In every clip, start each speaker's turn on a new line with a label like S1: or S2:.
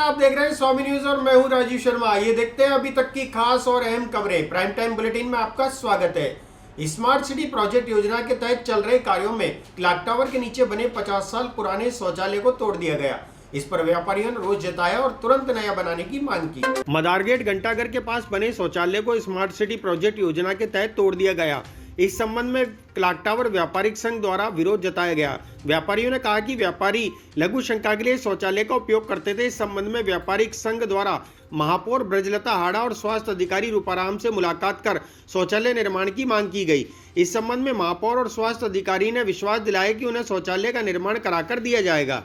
S1: आप देख रहे हैं स्वामी न्यूज और मैं हूं राजीव शर्मा। आइए देखते हैं अभी तक की खास और अहम खबरें। प्राइम टाइम बुलेटिन में आपका स्वागत है। स्मार्ट सिटी प्रोजेक्ट योजना के तहत चल रहे कार्यों में क्लॉक टावर के नीचे बने 50 साल पुराने शौचालय को तोड़ दिया गया। इस पर व्यापारियों ने रोष जताया और तुरंत नया बनाने की मांग की। मदारगेट घंटाघर के पास बने शौचालय को स्मार्ट सिटी प्रोजेक्ट योजना के तहत तोड़ दिया गया। इस संबंध में क्लॉक टावर व्यापारिक संघ द्वारा विरोध जताया गया। व्यापारियों ने कहा कि व्यापारी लघु शंका के लिए शौचालय का उपयोग करते थे। इस संबंध में व्यापारिक संघ द्वारा महापौर ब्रजलता हाड़ा और स्वास्थ्य अधिकारी रूपाराम से मुलाकात कर शौचालय निर्माण की मांग की गई। इस संबंध में महापौर और स्वास्थ्य अधिकारी ने विश्वास दिलाया कि उन्हें शौचालय का निर्माण कराकर दिया जाएगा।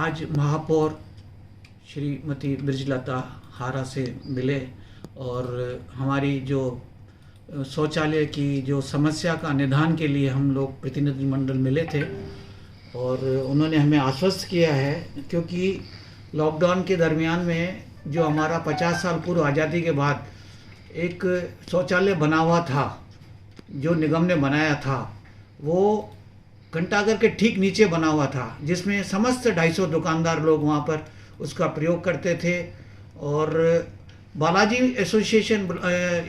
S2: आज महापौर श्रीमती ब्रजलता हाड़ा से मिले और हमारी जो शौचालय की जो समस्या का निदान के लिए हम लोग प्रतिनिधिमंडल मिले थे और उन्होंने हमें आश्वस्त किया है, क्योंकि लॉकडाउन के दरमियान में जो हमारा 50 साल पूर्व आज़ादी के बाद एक शौचालय बना हुआ था जो निगम ने बनाया था, वो घंटाघर के ठीक नीचे बना हुआ था, जिसमें समस्त 250 दुकानदार लोग वहाँ पर उसका प्रयोग करते थे। और बालाजी एसोसिएशन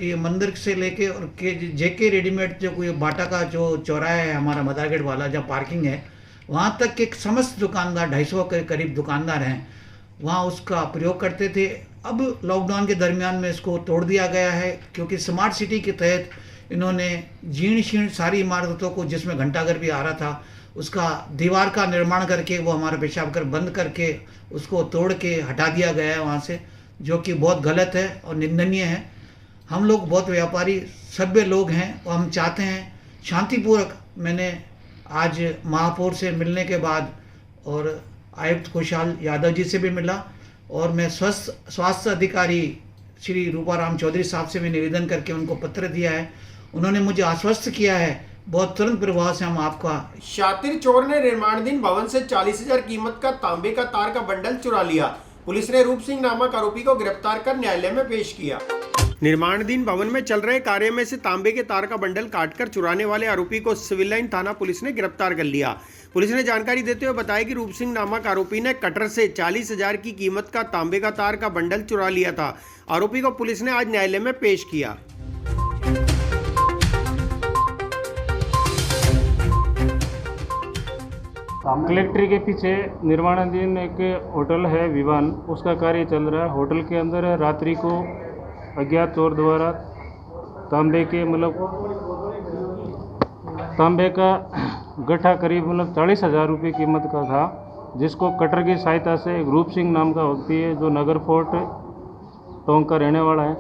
S2: ये मंदिर से लेके और जेके रेडीमेड जो कोई बाटा का जो चौराहा है हमारा मदारगेट वाला, जहाँ पार्किंग है, वहाँ तक के समस्त दुकानदार 250 के करीब दुकानदार हैं, वहाँ उसका प्रयोग करते थे। अब लॉकडाउन के दरमियान में इसको तोड़ दिया गया है, क्योंकि स्मार्ट सिटी के तहत इन्होंने जीर्ण शीर्ण सारी इमारतों को, जिसमें घंटाघर भी आ रहा था, उसका दीवार का निर्माण करके वो हमारा पेशाब घर बंद करके उसको तोड़ के हटा दिया गया है वहाँ से, जो कि बहुत गलत है और निंदनीय है। हम लोग बहुत व्यापारी सभ्य लोग हैं और हम चाहते हैं शांतिपूर्वक। मैंने आज महापौर से मिलने के बाद और आयुक्त खुशहाल यादव जी से भी मिला और मैं स्वास्थ्य अधिकारी श्री रूपाराम चौधरी साहब से भी निवेदन करके उनको पत्र दिया है। उन्होंने मुझे आश्वस्त किया है बहुत तुरंत प्रभाव से हम आपका।
S1: शातिर चोर ने निर्माणाधीन भवन से 40,000 कीमत का तांबे का तार का बंडल चुरा लिया। पुलिस ने रूप सिंह नामक आरोपी को गिरफ्तार कर न्यायालय में पेश किया। निर्माणाधीन भवन में चल रहे कार्य में से तांबे के तार का बंडल काटकर चुराने वाले आरोपी को सिविल लाइन थाना पुलिस ने गिरफ्तार कर लिया। पुलिस ने जानकारी देते हुए बताया कि रूप सिंह नामक आरोपी ने कटर से 40,000 की कीमत का तांबे का तार का बंडल चुरा लिया था। आरोपी को पुलिस ने आज न्यायालय में पेश किया।
S3: कलेक्ट्री के पीछे निर्माणाधीन एक होटल है विवान, उसका कार्य चल रहा है। होटल के अंदर रात्रि को अज्ञात चोर द्वारा तांबे का गट्ठा करीब 40,000 रुपये कीमत का था, जिसको कटर की सहायता से एक रूप सिंह नाम का व्यक्ति है जो नगर फोर्ट टोंक का रहने वाला है,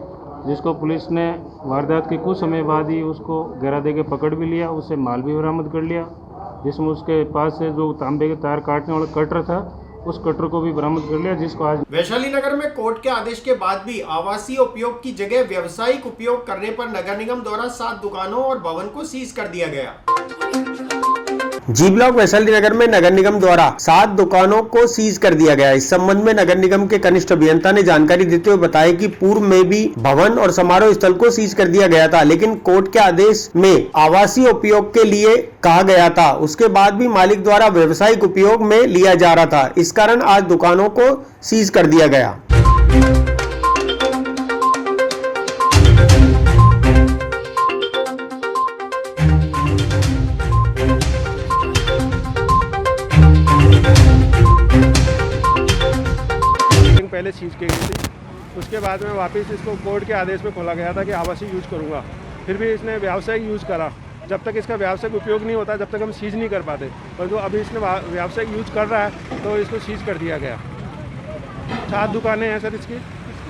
S3: जिसको पुलिस ने वारदात के कुछ समय बाद ही उसको घेरा दे के पकड़ भी लिया, उससे माल भी बरामद कर लिया, जिसमें उसके पास से जो तांबे के तार काटने वाला कटर था उस कटर को भी बरामद कर लिया, जिसको आज
S1: वैशाली नगर में कोर्ट के आदेश के बाद भी आवासीय उपयोग की जगह व्यावसायिक उपयोग करने पर नगर निगम द्वारा 7 दुकानों और भवन को सीज कर दिया गया। जी ब्लॉक वैशाली नगर में नगर निगम द्वारा 7 दुकानों को सीज कर दिया गया। इस संबंध में नगर निगम के कनिष्ठ अभियंता ने जानकारी देते हुए बताया कि पूर्व में भी भवन और समारोह स्थल को सीज कर दिया गया था, लेकिन कोर्ट के आदेश में आवासीय उपयोग के लिए कहा गया था, उसके बाद भी मालिक द्वारा व्यावसायिक उपयोग में लिया जा रहा था। इस कारण आज दुकानों को सीज कर दिया गया।
S4: पहले सीज की गई थी, उसके बाद में वापस इसको कोर्ट के आदेश में खोला गया था कि आवासीय यूज करूँगा, फिर भी इसने व्यावसायिक यूज करा। जब तक इसका व्यावसायिक उपयोग नहीं होता जब तक हम सीज नहीं कर पाते, परंतु अभी इसने व्यावसायिक यूज कर रहा है तो इसको सीज कर दिया गया। 7 दुकानें हैं सर, इसकी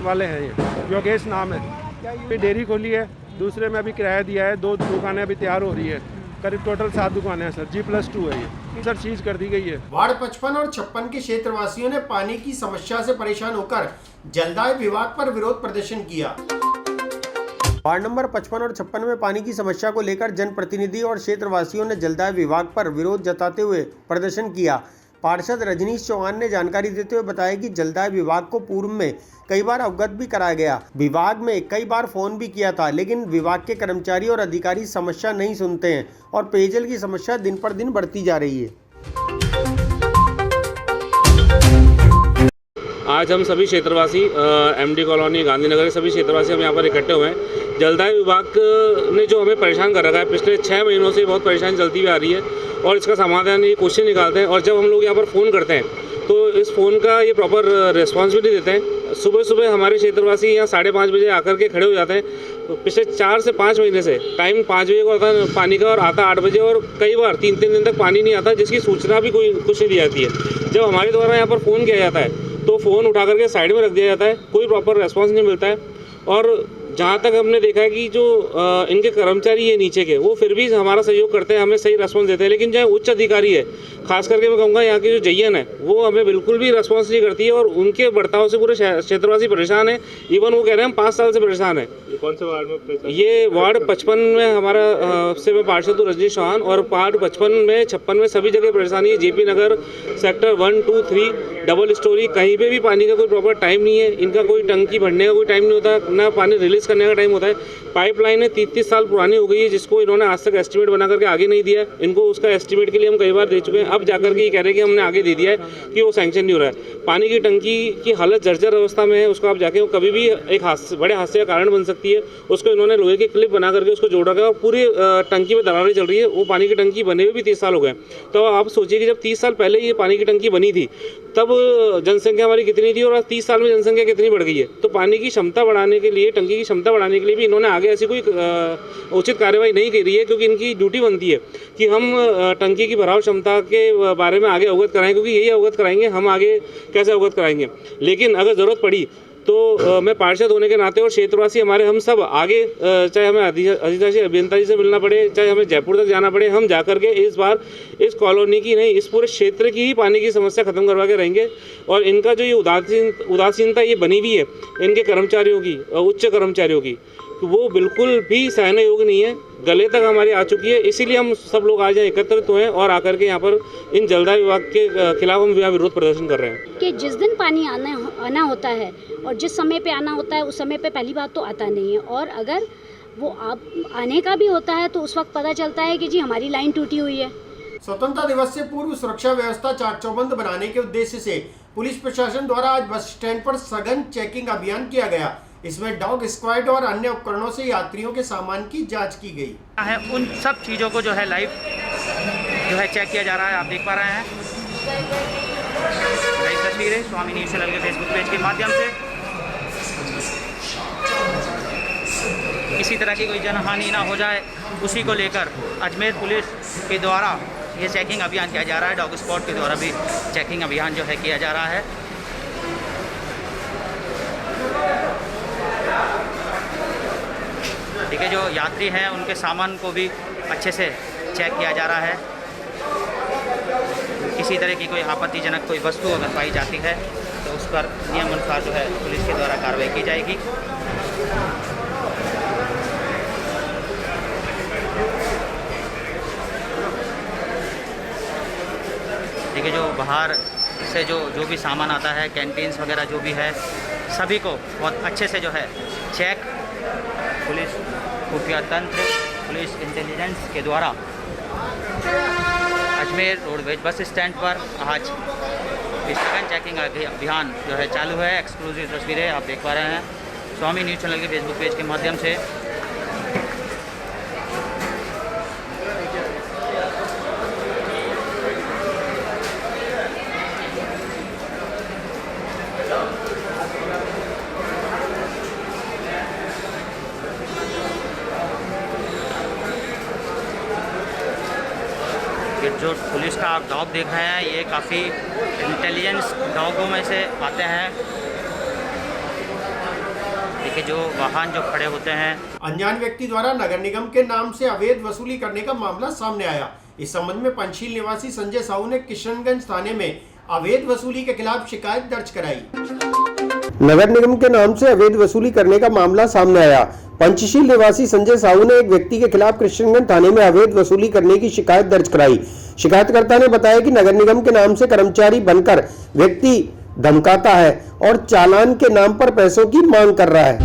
S4: वाले हैं, ये योगेश नाम है। डेयरी खोली है, दूसरे में अभी किराया दिया है, 2 दुकानें अभी तैयार हो रही है, करीब टोटल 7 दुकानें हैं सर। G+2 है ये सर, सीज कर दी गई है।
S1: वार्ड 55 और 56 के क्षेत्रवासियों ने पानी की समस्या से परेशान होकर जलदाय विभाग पर विरोध प्रदर्शन किया। वार्ड नंबर 55 और 56 में पानी की समस्या को लेकर जनप्रतिनिधि और क्षेत्रवासियों ने जलदाय विभाग पर विरोध जताते हुए प्रदर्शन किया। पार्षद रजनीश चौहान ने जानकारी देते हुए बताया कि जलदाय विभाग को पूर्व में कई बार अवगत भी कराया गया। विभाग में कई बार फोन भी किया था, लेकिन विभाग के कर्मचारी और अधिकारी समस्या नहीं सुनते हैं और पेयजल की समस्या दिन पर दिन बढ़ती जा रही है।
S5: आज हम सभी क्षेत्रवासी एमडी कॉलोनी गांधीनगर के सभी क्षेत्रवासी हम यहाँ पर इकट्ठे हुए हैं। जलदाय विभाग ने जो हमें परेशान कर रखा है, पिछले 6 महीनों से बहुत परेशानी चलती हुई आ रही है और इसका समाधान ये क्वेश्चन निकालते हैं। और जब हम लोग यहाँ पर फ़ोन करते हैं तो इस फ़ोन का ये प्रॉपर रिस्पॉन्स भी नहीं देते हैं। सुबह सुबह हमारे क्षेत्रवासी यहाँ 5:30 बजे आकर के खड़े हो जाते हैं। तो पिछले 4 से 5 महीने से टाइम 5 बजे को आता है पानी का और आता 8 बजे, और कई बार 3-3 दिन तक पानी नहीं आता, जिसकी सूचना भी कुछ नहीं दी जाती है। जब हमारे द्वारा यहाँ पर फ़ोन किया जाता है तो फ़ोन उठा करके साइड में रख दिया जाता है, कोई प्रॉपर रेस्पॉन्स नहीं मिलता है। और जहाँ तक हमने देखा है कि जो इनके कर्मचारी है नीचे के, वो फिर भी हमारा सहयोग करते हैं, हमें सही रेस्पॉन्स देते हैं। लेकिन जो उच्च अधिकारी है, खास करके मैं कहूँगा यहाँ की जो जयन है, वो हमें बिल्कुल भी रेस्पॉन्स नहीं करती है और उनके बर्ताव से पूरे क्षेत्रवासी परेशान है। इवन वो कह रहे हैं हम 5 साल से परेशान है।
S3: कौन से वार्ड में?
S5: ये वार्ड 55 में हमारा से मैं पार्षद हूँ रजनीश चौहान, और वार्ड 55 में 56 में सभी जगह परेशानी है। जेपी नगर सेक्टर 1, 2, 3 डबल स्टोरी, कहीं पे भी पानी का कोई प्रॉपर टाइम नहीं है। इनका कोई टंकी भरने का कोई टाइम नहीं होता, ना पानी रिलीज़ करने का टाइम होता है। पाइपलाइन है 30-30 साल पुरानी हो गई है, जिसको इन्होंने आज तक एस्टीमेट बना करके आगे नहीं दिया। इनको उसका एस्टीमेट के लिए हम कई बार दे चुके हैं, अब जाकर के ये कह रहे हैं कि हमने आगे दे दिया है कि वो सैंक्शन नहीं हो रहा है। पानी की टंकी की हालत जर्जर अवस्था में है, उसको आप जाके कभी भी एक बड़े हादसे का कारण बन सकती है। उसको इन्होंने लोहे की क्लिप बना करके उसको जोड़ रखा है और पूरी टंकी में दरारें चल रही है। वो पानी की टंकी बने हुए भी 30 साल हो गए। तो आप सोचिए कि जब 30 साल पहले ये पानी की टंकी बनी थी, तब जनसंख्या हमारी कितनी थी और आज 30 साल में जनसंख्या कितनी बढ़ गई है। तो पानी की क्षमता बढ़ाने के लिए, टंकी की क्षमता बढ़ाने के लिए भी इन्होंने आगे ऐसी कोई उचित कार्रवाई नहीं करी है, क्योंकि इनकी ड्यूटी बनती है कि हम टंकी की भराव क्षमता के बारे में आगे अवगत कराएं, क्योंकि यही अवगत कराएंगे, हम आगे कैसे अवगत कराएंगे। लेकिन अगर ज़रूरत पड़ी तो मैं पार्षद होने के नाते और क्षेत्रवासी हमारे, हम सब आगे, चाहे हमें अधिशासी अभियंता जी से मिलना पड़े, चाहे हमें जयपुर तक जाना पड़े, हम जाकर के इस बार इस कॉलोनी की नहीं, इस पूरे क्षेत्र की ही पानी की समस्या खत्म करवा के रहेंगे। और इनका जो ये उदासीनता ये बनी हुई है इनके कर्मचारियों की, उच्च कर्मचारियों की, वो बिल्कुल भी सहने योग्य नहीं है, गले तक हमारी आ चुकी है। इसीलिए हम सब लोग आज यहाँ एकत्रित हुए हैं और आकर के यहाँ पर इन जलदाय विभाग के खिलाफ हम यहाँ विरोध प्रदर्शन कर रहे हैं
S6: कि जिस दिन पानी आना होता है और जिस समय पे आना होता है उस समय पे पहली बात तो आता नहीं है, और अगर वो आने का भी होता है तो उस वक्त पता चलता है कि जी हमारी लाइन टूटी हुई है।
S1: स्वतंत्रता दिवस से पूर्व सुरक्षा व्यवस्था चाक चौबंद बनाने के उद्देश्य से पुलिस प्रशासन द्वारा आज बस स्टैंड पर सघन चेकिंग अभियान किया गया। इसमें डॉग स्क्वाड और अन्य उपकरणों से यात्रियों के सामान की जांच की गई
S7: है। उन सब चीज़ों को जो है लाइव जो है चेक किया जा रहा है। आप देख पा रहे हैं लाइव तस्वीरें स्वामी न्यूज़ चैनल के फेसबुक पेज के माध्यम से। किसी तरह की कोई जनहानि ना हो जाए, उसी को लेकर अजमेर पुलिस के द्वारा ये चेकिंग अभियान किया जा रहा है। डॉग स्क्वाड के द्वारा भी चेकिंग अभियान जो है किया जा रहा है। देखिए, जो यात्री हैं उनके सामान को भी अच्छे से चेक किया जा रहा है। किसी तरह की कोई आपत्तिजनक कोई वस्तु अगर पाई जाती है तो उस पर नियम अनुसार जो है पुलिस के द्वारा कार्रवाई की जाएगी। देखिए, जो बाहर से जो भी सामान आता है, कैंटीन्स वगैरह जो भी है, सभी को बहुत अच्छे से जो है चेक पुलिस खुफिया तंत्र, पुलिस इंटेलिजेंस के द्वारा अजमेर रोडवेज बस स्टैंड पर आज सघन चेकिंग अभियान जो है चालू है। एक्सक्लूसिव तस्वीरें आप देख पा रहे हैं स्वामी न्यूज़ चैनल के फेसबुक पेज के माध्यम से। जो पुलिस का आप डॉग देख रहे हैं, ये काफ़ी इंटेलिजेंस डॉगों में से आते हैं। देखिए, जो वाहन जो खड़े होते हैं,
S1: अनजान व्यक्ति द्वारा नगर निगम के नाम से अवैध वसूली करने का मामला सामने आया। इस संबंध में पंचशील निवासी संजय साहू ने किशनगंज थाने में अवैध वसूली के खिलाफ शिकायत दर्ज कराई। नगर निगम के नाम से अवैध वसूली करने का मामला सामने आया। पंचशील निवासी संजय साहू ने एक व्यक्ति के खिलाफ कृष्णगंज थाने में अवैध वसूली करने की शिकायत दर्ज कराई। शिकायतकर्ता ने बताया कि नगर निगम के नाम से कर्मचारी बनकर व्यक्ति धमकाता है और चालान के नाम पर पैसों की मांग कर रहा है।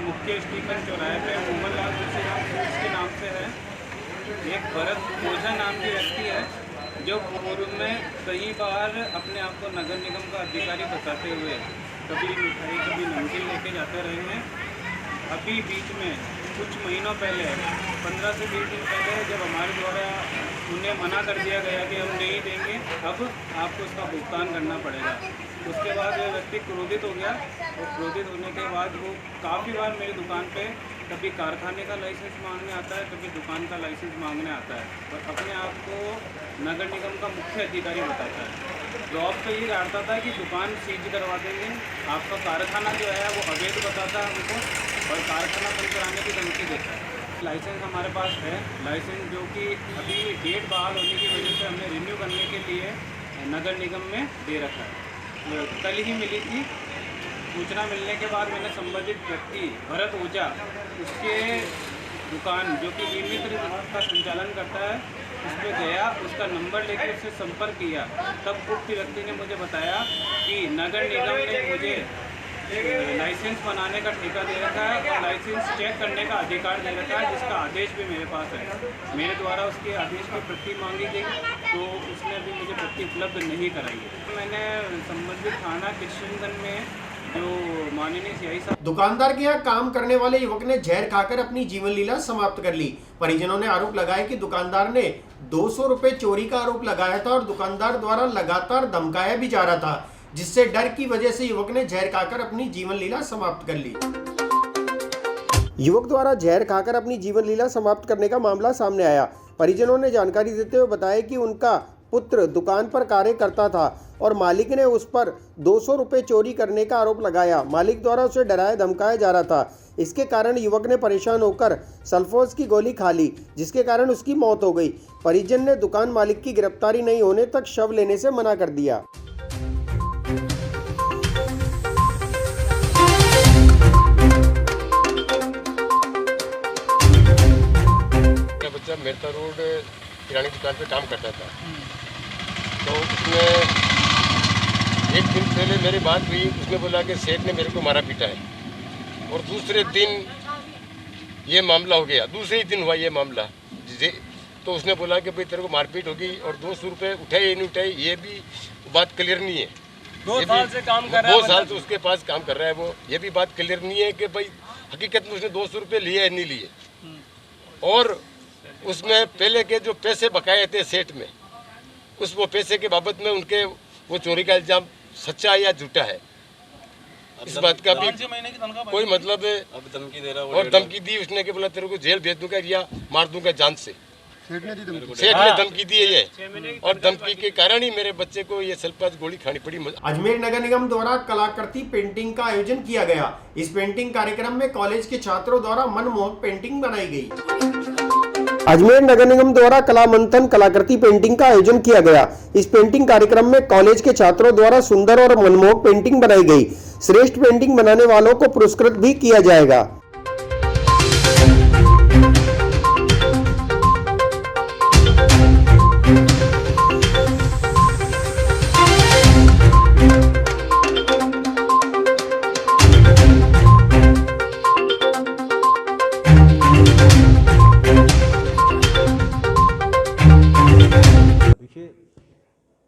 S8: मुख्य स्टीफन चौराहे पे मोहनलाल के नाम से है। एक भरत ओझा नाम के व्यक्ति है जो पूर्व में कई बार अपने आप को नगर निगम का अधिकारी बताते हुए कभी मिठाई कभी नमकीन लेके जाते रहे हैं। अभी बीच में कुछ महीनों पहले 15 से 20 दिन पहले जब हमारे द्वारा उन्हें मना कर दिया गया कि हम नहीं देंगे, अब आपको उसका भुगतान करना पड़ेगा। उसके बाद वह व्यक्ति क्रोधित हो गया और क्रोधित होने के बाद वो काफ़ी बार मेरी दुकान पे कभी कारखाने का लाइसेंस मांगने आता है, कभी दुकान का लाइसेंस मांगने आता है और अपने आप को नगर निगम का मुख्य अधिकारी बताता है। जॉब पे ये डांटता था कि दुकान सीज करवा देंगे, आपका कारखाना जो है वो अवैध बताता है हमको और कारखाना बंद कराने की धमकी देता है। लाइसेंस हमारे पास है, लाइसेंस जो कि अभी डेट बहाल होने की वजह से हमने रिन्यू करने के लिए नगर निगम में दे रखा है। कल ही मिली थी सूचना। मिलने के बाद मैंने संबंधित व्यक्ति भरत ओझा उसके दुकान जो कि ई-मित्र का संचालन करता है उस पर गया, उसका नंबर लेकर उससे संपर्क किया। तब उक्त व्यक्ति ने मुझे बताया कि नगर निगम ने मुझे लाइसेंस बनाने का ठेका दे रखा है और लाइसेंस चेक करने का अधिकार दे रखा है, जिसका आदेश भी मेरे पास है। मेरे द्वारा उसके आदेश की प्रति मांगी गई तो उसने अभी मुझे प्रति उपलब्ध नहीं कराई है। मैंने संबंधित थाना कृष्णगंज में जो माननीय सीआई साहब।
S1: दुकानदार के यहाँ काम करने वाले युवक ने जहर खाकर अपनी जीवन लीला समाप्त कर ली। परिजनों ने आरोप लगाया कि दुकानदार ने 200 रुपए चोरी का आरोप लगाया था और दुकानदार द्वारा लगातार धमकाया भी जा रहा था, जिससे डर की वजह से युवक ने जहर खाकर अपनी जीवन लीला समाप्त कर ली। युवक द्वारा जहर खाकर अपनी जीवन लीला समाप्त करने का मामला सामने आया। परिजनों ने जानकारी देते हुए बताया कि उनका पुत्र दुकान पर कार्य करता था और मालिक ने उस पर 200 रुपए चोरी करने का आरोप लगाया। मालिक द्वारा उसे डराया धमकाया जा रहा था। इसके कारण युवक ने परेशान होकर सल्फोस की गोली खा ली, जिसके कारण उसकी मौत हो गई। परिजन ने दुकान मालिक की गिरफ्तारी नहीं होने तक शव लेने से मना कर दिया।
S9: बच्चा मेहता रोड किराने दुकान पे काम करता था, तो उसमें एक दिन पहले मेरी बात हुई। उसने बोला कि सेठ ने मेरे को मारा पीटा है और दूसरे दिन ये मामला हो गया। दूसरे ही दिन हुआ ये मामला। तो उसने बोला कि भाई तेरे को मारपीट होगी और 200 रुपये उठाए या नहीं उठाए ये भी बात क्लियर नहीं है।
S8: 2 साल से काम कर रहा है,
S9: 2 साल से उसके पास काम कर रहा है वो, ये भी बात क्लियर नहीं है कि भाई हकीकत में उसने 200 रुपये लिए या नहीं लिए। और उसमें पहले के जो पैसे बकाए थे सेठ में, वो पैसे के बाबत में उनके वो चोरी का इल्जाम सच्चा है या झूठा है, इस बात का भी कोई मतलब है। अब धमकी दे रहा है और धमकी दी उसने कि बोला तेरे को जेल भेज दूंगा या मार दूंगा जान से। सेठ ने धमकी दी है ये, और धमकी के कारण ही मेरे बच्चे को ये सल्फास गोली खानी पड़ी।
S1: अजमेर नगर निगम द्वारा कलाकृति पेंटिंग का आयोजन किया गया। इस पेंटिंग कार्यक्रम में कॉलेज के छात्रों द्वारा मनमोहक पेंटिंग बनाई गई। अजमेर नगर निगम द्वारा कला मंथन कलाकृति पेंटिंग का आयोजन किया गया। इस पेंटिंग कार्यक्रम में कॉलेज के छात्रों द्वारा सुंदर और मनमोहक पेंटिंग बनाई गई। श्रेष्ठ पेंटिंग बनाने वालों को पुरस्कृत भी किया जाएगा।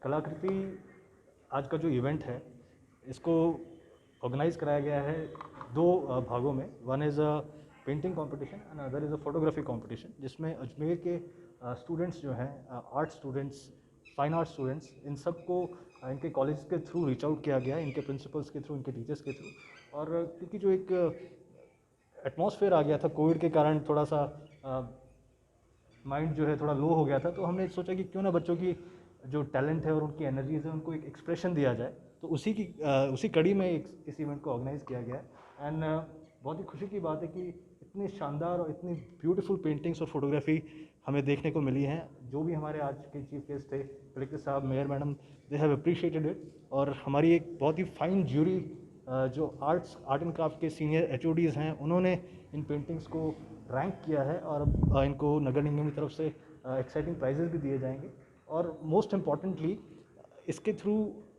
S10: कलाकृति आज का जो इवेंट है इसको ऑर्गेनाइज कराया गया है 2 भागों में। One is a painting competition and other is a photography competition, जिसमें अजमेर के स्टूडेंट्स जो हैं, art students, fine art students, इन सब को इनके कॉलेज के थ्रू रीच आउट किया गया है, इनके प्रिंसिपल्स के थ्रू, इनके टीचर्स के थ्रू। और क्योंकि जो एक एटमॉस्फेयर आ गया था कोविड के कारण, थोड़ा सा माइंड जो है थोड़ा लो हो गया था, तो हमने सोचा कि क्यों ना बच्चों की जो टैलेंट है और उनकी एनर्जीज है उनको एक एक्सप्रेशन दिया जाए। तो उसी कड़ी में इस इवेंट को ऑर्गेनाइज किया गया है। एंड बहुत ही खुशी की बात है कि इतनी शानदार और इतनी ब्यूटीफुल पेंटिंग्स और फोटोग्राफी हमें देखने को मिली हैं। जो भी हमारे आज के चीफ गेस्ट थे, कलेक्टर साहब, mayor madam, they have appreciated it. और हमारी एक बहुत ही फाइन ज्यूरी जो आर्ट एंड क्राफ्ट के सीनियर HODs हैं, उन्होंने इन पेंटिंग्स को रैंक किया है और अब इनको नगर निगम की तरफ से एक्साइटिंग प्राइजेस भी दिए जाएंगे। और मोस्ट इम्पॉर्टेंटली इसके थ्रू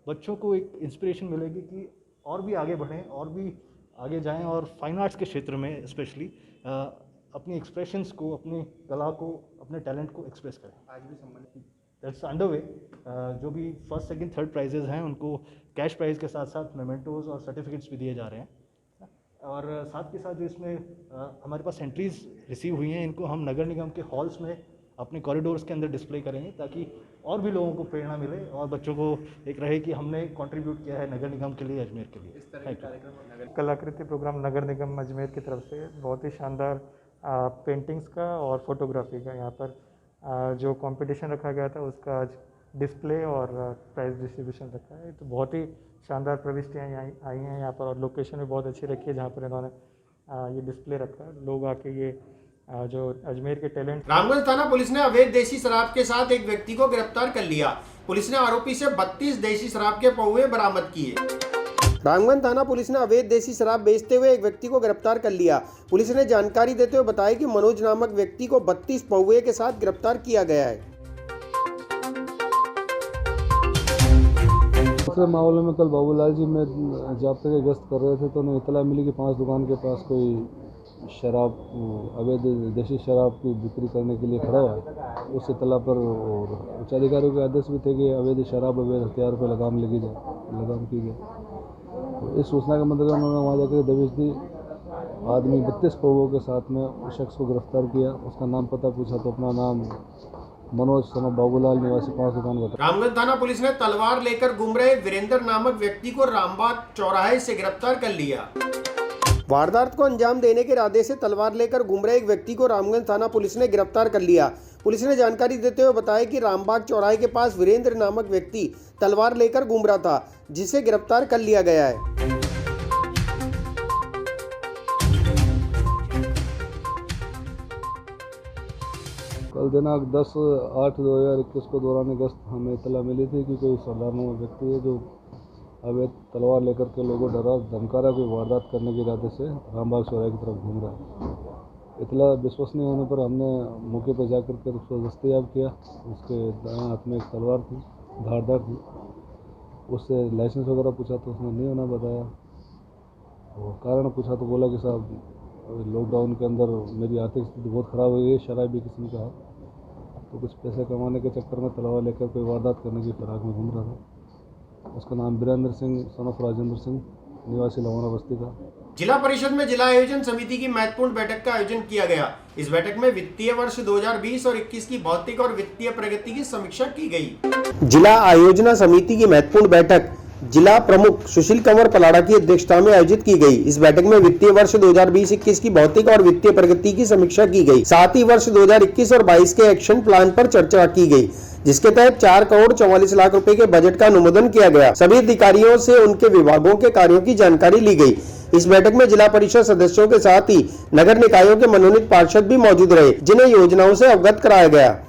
S10: बच्चों को एक इंस्पिरेशन मिलेगी कि और भी आगे बढ़ें और भी आगे जाएं और फाइन आर्ट्स के क्षेत्र में स्पेशली अपनी एक्सप्रेशंस को, अपनी कला को, अपने टैलेंट को एक्सप्रेस करें। आज भी संबंधित दैट्स अंडर वे। जो भी फर्स्ट, सेकंड, थर्ड प्राइजेज हैं उनको कैश प्राइज के साथ साथ मेमेंटोज और सर्टिफिकेट्स भी दिए जा रहे हैं। और साथ के साथ जो इसमें हमारे पास एंट्रीज रिसीव हुई हैं, इनको हम नगर निगम के हॉल्स में अपने कॉरिडोर्स के अंदर डिस्प्ले करेंगे ताकि और भी लोगों को प्रेरणा मिले और बच्चों को एक रहे कि हमने कंट्रीब्यूट किया है नगर निगम के लिए, अजमेर के लिए।
S11: कलाकृति प्रोग्राम नगर निगम अजमेर की तरफ से बहुत ही शानदार पेंटिंग्स का और फोटोग्राफी का यहाँ पर जो कंपटीशन रखा गया था उसका आज डिस्प्ले और प्राइज डिस्ट्रीब्यूशन रखा है। तो बहुत ही शानदार प्रविष्टियाँ यहाँ आई हैं यहाँ पर और लोकेशन भी बहुत अच्छी रखी है जहाँ पर इन्होंने ये डिस्प्ले रखा है। लोग आके ये जो अजमेर के टैलेंट।
S1: रामगंज थाना पुलिस ने अवैध देसी शराब के साथ एक व्यक्ति को गिरफ्तार कर लिया। पुलिस ने आरोपी से 32 देसी शराब के पौवे बरामद किए। रामगंज थाना पुलिस ने अवैध देसी शराब बेचते हुए एक व्यक्ति को गिरफ्तार कर लिया। पुलिस ने जानकारी देते हुए बताया कि मनोज नामक व्यक्ति को 32 पौवे के साथ गिरफ्तार किया गया है।
S12: दूसरे मामले में कल बाबूलाल जी में जाब्ते के गश्त कर रहे थे तो उन्हें इतला मिली कि 5 दुकान के पास कोई शराब, अवैध देसी शराब की बिक्री करने के लिए खड़ा है। उस इतला पर और उच्चाधिकारियों के आदेश भी थे कि अवैध शराब, अवैध हथियार पर लगाम की जाए। तो इस सूचना के मद्देनजर उन्होंने वहाँ जाकर दबिश दी। आदमी 32 पौवों के साथ में उस शख्स को गिरफ्तार किया। उसका नाम पता पूछा तो अपना नाम मनोज सन बाबूलाल निवासी 5 दुकान बताया।
S1: रामगंज थाना पुलिस ने तलवार लेकर घूम रहे वीरेंद्र नामक व्यक्ति को रामबाग चौराहे से गिरफ्तार कर लिया। वारदात को अंजाम देने के इरादे से तलवार लेकर घूम रहे एक व्यक्ति को रामगंज थाना पुलिस ने गिरफ्तार कर लिया। पुलिस ने जानकारी देते हुए बताया कि रामबाग चौराहे के पास वीरेंद्र नामक व्यक्ति तलवार लेकर घूम रहा था, जिसे गिरफ्तार कर लिया गया है।
S12: कल दिनांक 10/8/2021 को दौरान गश्त हमें इतला मिली थी कि कोई सरदार नामक व्यक्ति है जो अवैध तलवार लेकर के लोगों डरा धमकारा कोई वारदात करने के इरादे से रामबाग चौराहे की तरफ घूम रहा है। इतला विश्वसनीय होने पर हमने मौके पर जाकर के उसको दस्तयाब किया। उसके दाएं हाथ में एक तलवार थी, धारदार थी। उससे लाइसेंस वगैरह पूछा तो उसने नहीं होना बताया और कारण पूछा तो बोला कि साहब लॉकडाउन के अंदर मेरी आर्थिक स्थिति बहुत ख़राब हुई है, शराबी किस्म का है, तो कुछ पैसे कमाने के चक्कर में तलवार लेकर कोई वारदात करने की फिराक में घूम रहा था। उसका नाम वीरेंद्र सिंह सन ऑफ राजेंद्र सिंह निवासी लवाना बस्ती का।
S1: जिला परिषद में जिला आयोजन समिति की महत्वपूर्ण बैठक का आयोजन किया गया। इस बैठक में वित्तीय वर्ष 2020 और 21 की भौतिक और वित्तीय प्रगति की समीक्षा की गई। जिला आयोजना समिति की महत्वपूर्ण बैठक जिला प्रमुख सुशील कंवर पलाड़ा की अध्यक्षता में आयोजित की गई। इस बैठक में वित्तीय वर्ष 2020-21 की भौतिक और वित्तीय प्रगति की समीक्षा की गई। साथ ही वर्ष 2021 और 22 के एक्शन प्लान पर चर्चा की गई, जिसके तहत 4 करोड़ 44 लाख रुपए के बजट का अनुमोदन किया गया। सभी अधिकारियों से उनके विभागों के कार्यों की जानकारी ली गई। इस बैठक में जिला परिषद सदस्यों के साथ ही नगर निकायों के मनोनीत पार्षद भी मौजूद रहे, जिन्हें योजनाओं से अवगत कराया गया।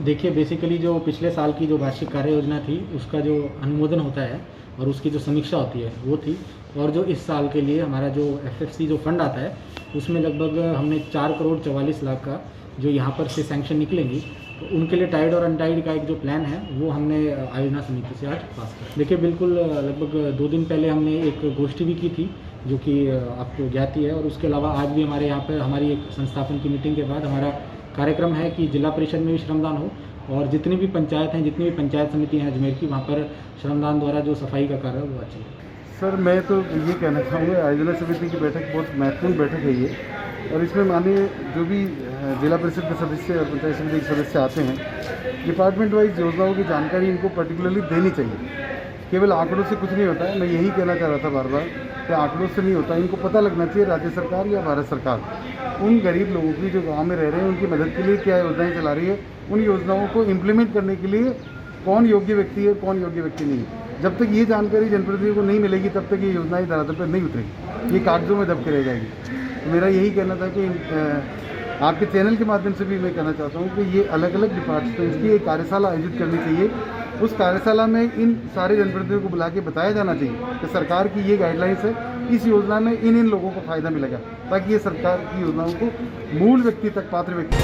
S2: देखिए, बेसिकली जो पिछले साल की जो वार्षिक कार्य योजना थी उसका जो अनुमोदन होता है और उसकी जो समीक्षा होती है वो थी। और जो इस साल के लिए हमारा जो FFC जो फंड आता है उसमें लगभग हमने 4 करोड़ 44 लाख का जो यहाँ पर से सैंक्शन निकलेंगी, तो उनके लिए टाइड और अनटाइड का एक जो प्लान है वो हमने आयोजना समिति से आज पास किया। देखिए, बिल्कुल लगभग 2 दिन पहले हमने एक गोष्ठी भी की थी जो कि आपको ज्ञात ही है। और उसके अलावा आज भी हमारे यहाँ पर हमारी एक संस्थापन की मीटिंग के बाद हमारा कार्यक्रम है कि जिला परिषद में भी श्रमदान हो और जितनी भी पंचायत हैं, जितनी भी पंचायत समिति हैं अजमेर की, वहाँ पर श्रमदान द्वारा जो सफाई का कार्य है वो अच्छा है।
S13: सर, मैं तो ये कहना चाहूँगा आयोजना समिति की बैठक बहुत महत्वपूर्ण बैठक है ये, और इसमें माननीय जो भी जिला परिषद के सदस्य और पंचायत समिति के सदस्य आते हैं, डिपार्टमेंट वाइज योजनाओं की जानकारी इनको पर्टिकुलरली देनी चाहिए। केवल आंकड़ों से कुछ नहीं होता है। मैं यही कहना चाह रहा था बार बार कि आंकड़ों से नहीं होता, इनको पता लगना चाहिए राज्य सरकार या भारत सरकार उन गरीब लोगों की जो गांव में रह रहे हैं उनकी मदद के लिए क्या योजनाएं चला रही है, उन योजनाओं को इम्प्लीमेंट करने के लिए कौन योग्य व्यक्ति है, कौन योग्य व्यक्ति नहीं है। जब तक ये जानकारी जनप्रतिनिधियों को नहीं मिलेगी तब तक ये योजनाएं धरातल पर नहीं उतरेगी। ये कागज़ों में दब के रह जाएगी। तो मेरा यही कहना था कि आपके चैनल के माध्यम से भी मैं कहना चाहता हूँ कि ये अलग अलग डिपार्टमेंट्स की एक कार्यशाला आयोजित करनी चाहिए। उस कार्यशाला में इन सारे जनप्रतिनिधियों को बुला के बताया जाना चाहिए कि सरकार की ये गाइडलाइंस है, इस योजना में इन लोगों को फ़ायदा मिलेगा, ताकि ये सरकार की योजनाओं को मूल व्यक्ति तक, पात्र व्यक्ति।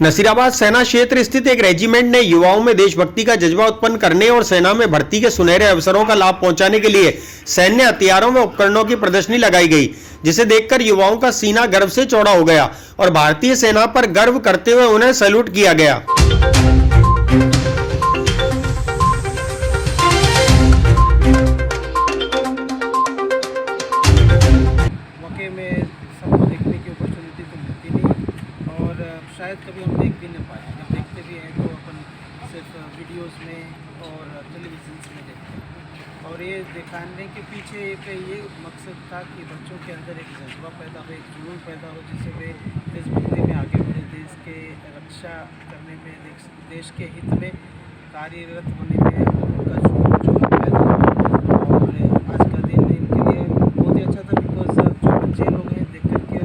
S1: नसीराबाद सेना क्षेत्र स्थित एक रेजिमेंट ने युवाओं में देशभक्ति का जज्बा उत्पन्न करने और सेना में भर्ती के सुनहरे अवसरों का लाभ पहुंचाने के लिए सैन्य हथियारों व उपकरणों की प्रदर्शनी लगाई गई, जिसे देखकर युवाओं का सीना गर्व से चौड़ा हो गया और भारतीय सेना पर गर्व करते हुए उन्हें सैल्यूट किया गया।
S14: मौके में सबको देखने की अपॉर्चुनिटी तो मिलती नहीं और शायद कभी हम देख भी नहीं पाए। जब देखते भी हैं तो अपन सिर्फ वीडियोस में और टेलीविजन में देखते हैं। और ये दिखाने के पीछे ये मकसद था कि बच्चों के अंदर एक जज्बा पैदा हो, एक जुनून पैदा हो, जिससे वे देशभक्ति में आगे बढ़े, देश के रक्षा करने में, देश के हित में कार्यरत होने में उनका जुनून पैदा हो। और आज का दिन इनके लिए बहुत ही अच्छा था, बिकॉज जो बच्चे लोग हैं देख करके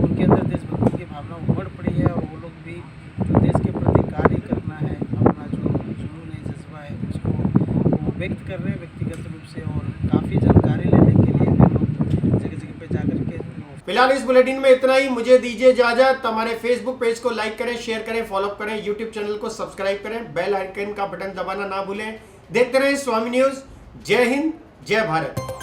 S14: उनके अंदर देशभक्ति की भावना उमड़ पड़ी है और वो लोग भी जो देश के प्रति कार्य करना है, अपना जो जुनून है, जज्बा है, उसको वो व्यक्त कर रहे हैं व्यक्तिगत रूप से। और काफ़ी जानकारी लेने के लिए वे लोग जगह जगह पे जा करके।
S1: फिलहाल इस बुलेटिन में इतना ही। मुझे दीजिए इजाजत। हमारे फेसबुक पेज को लाइक करें, शेयर करें, फॉलो करें, यूट्यूब चैनल को सब्सक्राइब करें, बेल आइकन का बटन दबाना ना भूलें। देखते रहें स्वामी न्यूज़। जय हिंद, जय भारत।